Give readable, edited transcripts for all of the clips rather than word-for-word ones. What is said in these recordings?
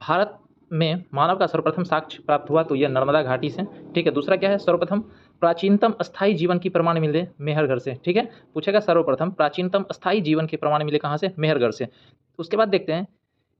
भारत में मानव का सर्वप्रथम साक्ष्य प्राप्त हुआ तो यह नर्मदा घाटी से, ठीक है। दूसरा क्या है, सर्वप्रथम प्राचीनतम अस्थायी जीवन की प्रमाण मिले मेहरगढ़ से, ठीक है। पूछेगा सर्वप्रथम प्राचीनतम अस्थायी जीवन के प्रमाण मिले कहाँ से, मेहरगढ़ से। उसके बाद देखते हैं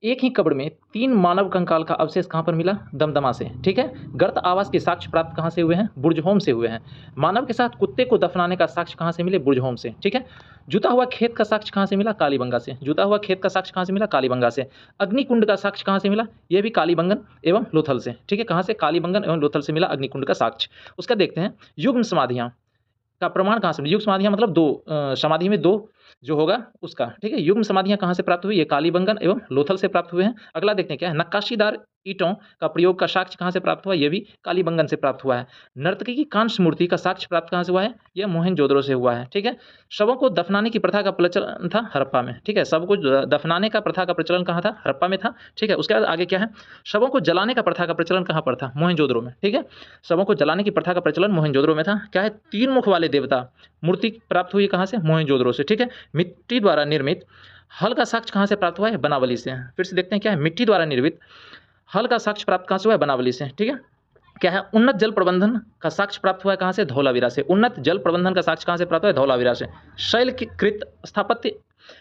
एक ही कब्र में 3 मानव कंकाल का अवशेष कहाँ पर मिला, दमदमा से, ठीक है। गर्त आवास के साक्ष्य प्राप्त कहाँ से हुए हैं, बुर्जहोम से हुए हैं। मानव के साथ कुत्ते को दफनाने का साक्ष्य कहाँ से मिले, बुर्जहोम से, ठीक है। जुता हुआ खेत का साक्ष्य कहाँ से मिला, कालीबंगा से। जुता हुआ खेत का साक्ष्य कहाँ से मिला, कालीबंगा से। अग्निकुंड का साक्ष्य कहाँ से मिला, यह भी कालीबंगन एवं लोथल से, ठीक है। कहाँ से, कालीबंगन एवं लोथल से मिला अग्निकुंड का साक्ष्य। उसका देखते हैं युग्म समाधियाँ का प्रमाण कहाँ से मिला। युग्म समाधियाँ मतलब 2 समाधि में 2 जो होगा उसका, ठीक है। युग्म समाधियाँ कहाँ से प्राप्त हुई, ये कालीबंगन एवं लोथल से प्राप्त हुए हैं। अगला देखते हैं क्या है, नक्काशीदार ईंटों का प्रयोग का साक्ष्य कहाँ से प्राप्त हुआ, ये भी कालीबंगन से प्राप्त हुआ है। नर्तकी की कांस्य मूर्ति का साक्ष्य प्राप्त कहाँ से हुआ है, यह मोहनजोदड़ो से हुआ है, ठीक है। शवों को दफनाने की प्रथा का प्रचलन था हड़प्पा में, ठीक है। शव को दफनाने का प्रथा का प्रचलन कहाँ था, हड़प्पा में था, ठीक है। उसके बाद आगे क्या है, शवों को जलाने का प्रथा का प्रचलन कहाँ पर था, मोहनजोदड़ो में, ठीक है। शवों को जलाने की प्रथा का प्रचलन मोहनजोदड़ो में था। क्या है, 3 मुख वाले देवता मूर्ति प्राप्त हुई कहाँ से, मोहनजोदड़ो से, ठीक है। मिट्टी द्वारा निर्मित हल का साक्ष्य कहाँ से प्राप्त हुआ है, बनावली से। फिर से देखते हैं क्या है, मिट्टी द्वारा निर्मित हल का साक्ष्य प्राप्त कहाँ से हुआ है, बनावली से, ठीक है। क्या है, उन्नत जल प्रबंधन का साक्ष्य प्राप्त हुआ है कहाँ से, धौलावीरा से। उन्नत जल प्रबंधन का साक्ष्य कहाँ से प्राप्त हुआ है, धौलावीरा से। शैलकृत स्थापत्य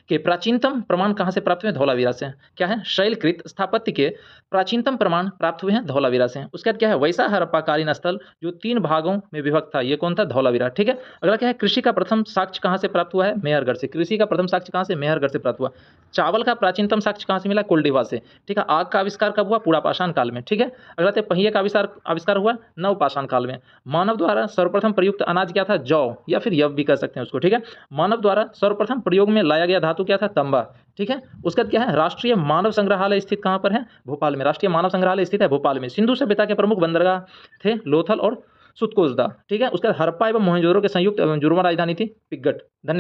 के प्राचीनतम प्रमाण कहाँ से प्राप्त हुए, धौलावीरा से। क्या है, शैलकृत स्थापत्य के प्राचीनतम प्रमाण प्राप्त हुए हैं धौलावीरा से। उसके बाद क्या है, वैसा हड़प्पाकालीन स्थल जो 3 भागों में विभक्त था, ये कौन था, धौलावीरा, ठीक है। अगला क्या है, कृषि का प्रथम साक्ष्य कहाँ से प्राप्त हुआ है, मेहरगढ़ से। कृषि का प्रथम साक्ष्य कहाँ से, मेहरगढ़ से प्राप्त हुआ। चावल का प्राचीनतम साक्ष्य कहाँ से मिला, कोल्डिवा से, ठीक है। आग का आविष्कार कब हुआ, पुरापाषाण काल में, ठीक है। अगला है, पहिए का आविष्कार हुआ नवपाषाण काल में। मानव द्वारा सर्वप्रथम प्रयुक्त अनाज क्या था, जौ या फिर यव भी कह सकते हैं उसको, ठीक है। मानव द्वारा सर्वप्रथम प्रयोग में लाया गया धातु क्या था, तांबा, ठीक है। उसके बाद क्या है, राष्ट्रीय मानव संग्रहालय स्थित कहाँ पर है, भोपाल में। राष्ट्रीय मानव संग्रहालय स्थित है भोपाल में। सिंधु सभ्यता के प्रमुख बंदरगाह थे लोथल और सुतकोजदा, ठीक है। उसके बाद हड़प्पा एवं मोहनजोदड़ो के संयुक्त एवं जुर्मा राजधानी थी पिग्गट। धन्यवाद।